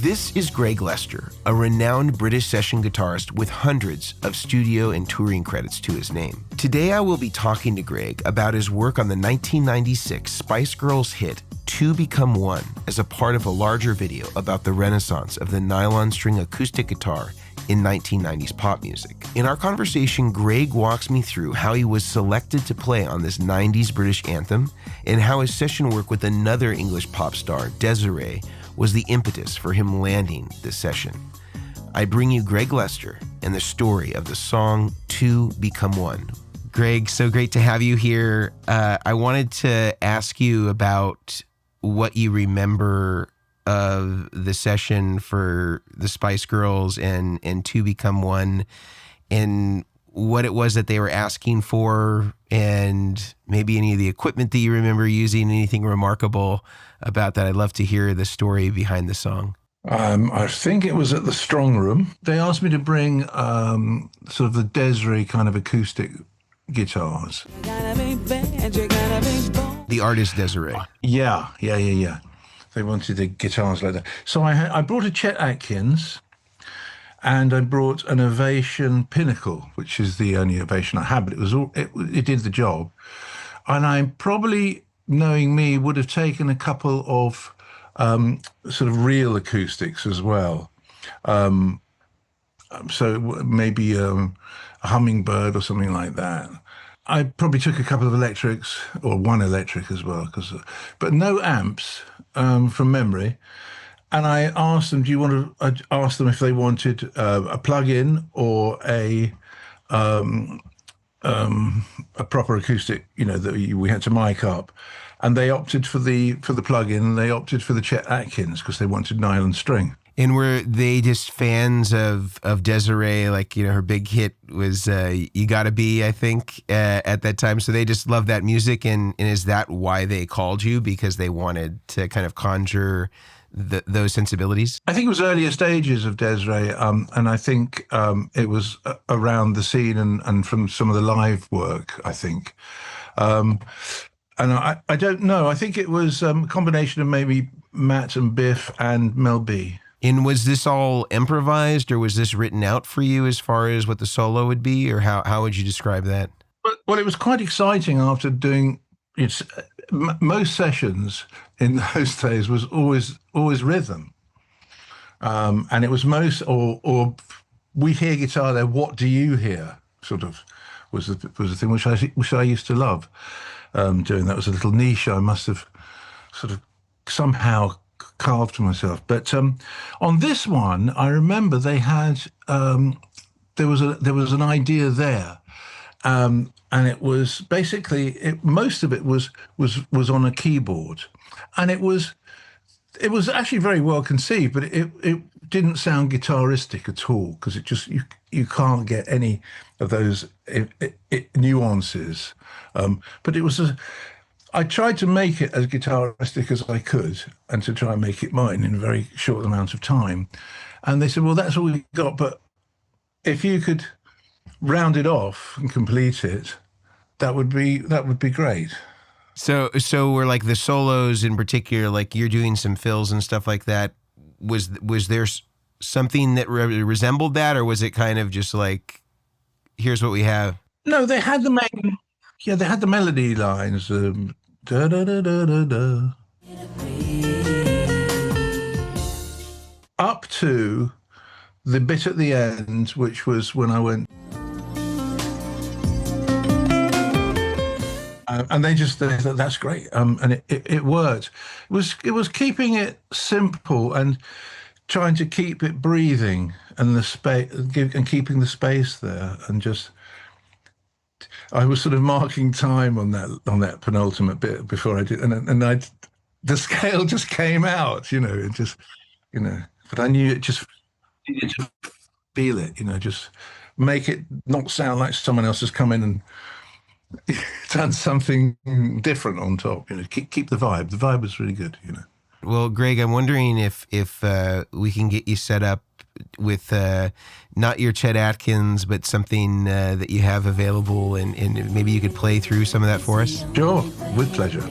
This is Greg Lester, a renowned British session guitarist with hundreds of studio and touring credits to his name. Today I will be talking to Greg about his work on the 1996 Spice Girls hit Two Become One as a part of a larger video about the renaissance of the nylon string acoustic guitar in 1990s pop music. In our conversation, Greg walks me through how he was selected to play on this 90s British anthem and how his session work with another English pop star, Desiree, was the impetus for him landing this session. I bring you Greg Lester and the story of the song Two Become One. Greg, so great to have you here. I wanted to ask you about what you remember of the session for the Spice Girls and Two Become One, and what it was that they were asking for, and maybe any of the equipment that you remember using, anything remarkable about that. I'd love to hear the story behind the song. I think it was at the Strong Room. They asked me to bring sort of the Desiree kind of acoustic guitars. The artist Desiree. Yeah. They wanted the guitars like that. So I brought a Chet Atkins, and I brought an Ovation Pinnacle, which is the only Ovation I had, but it did the job. And I probably, knowing me, would have taken a couple of sort of real acoustics as well. So maybe a Hummingbird or something like that. I probably took a couple of electrics, or one electric as well, but no amps from memory. And I asked them, I asked them if they wanted a plug-in or a proper acoustic, that we had to mic up. And they opted for the plug-in, and they opted for the Chet Atkins because they wanted nylon string. And were they just fans of Desiree? Like, her big hit was You Gotta Be, I think, at that time. So they just loved that music. And is that why they called you? Because they wanted to kind of conjure those sensibilities? I think it was earlier stages of Desiree. And I think it was around the scene and from some of the live work, I think. And I don't know. I think it was a combination of maybe Matt and Biff and Mel B. And was this all improvised, or was this written out for you as far as what the solo would be, or how would you describe that? Well, it was quite exciting after doing it. Most sessions in those days was always rhythm, and it was or we hear guitar there. What do you hear? Sort of was the thing which I used to love doing. That was a little niche I must have sort of somehow carved for myself. But on this one, I remember they had there was an idea there, and it was basically most of it was on a keyboard, and it was actually very well conceived, but it didn't sound guitaristic at all, because it just you can't get any of those nuances. But it was I tried to make it as guitaristic as I could, and to try and make it mine in a very short amount of time. And they said, well, that's all we got, but if you could round it off and complete it, that would be great. So were like the solos in particular, like you're doing some fills and stuff like that, was there something that resembled that, or was it kind of just like, here's what we have? No, they had the melody lines, da da da da da da, up to the bit at the end, which was when I went, and they thought that's great, and it worked. It was keeping it simple and trying to keep it breathing, and the space, and keeping the space there, and just. I was sort of marking time on that penultimate bit before I did, and the scale just came out, it just, but I knew it just needed to feel it, just make it not sound like someone else has come in and done something different on top, keep the vibe. The vibe was really good, Well, Greg, I'm wondering if we can get you set up with not your Chet Atkins, but something that you have available, and maybe you could play through some of that for us? Sure, with pleasure.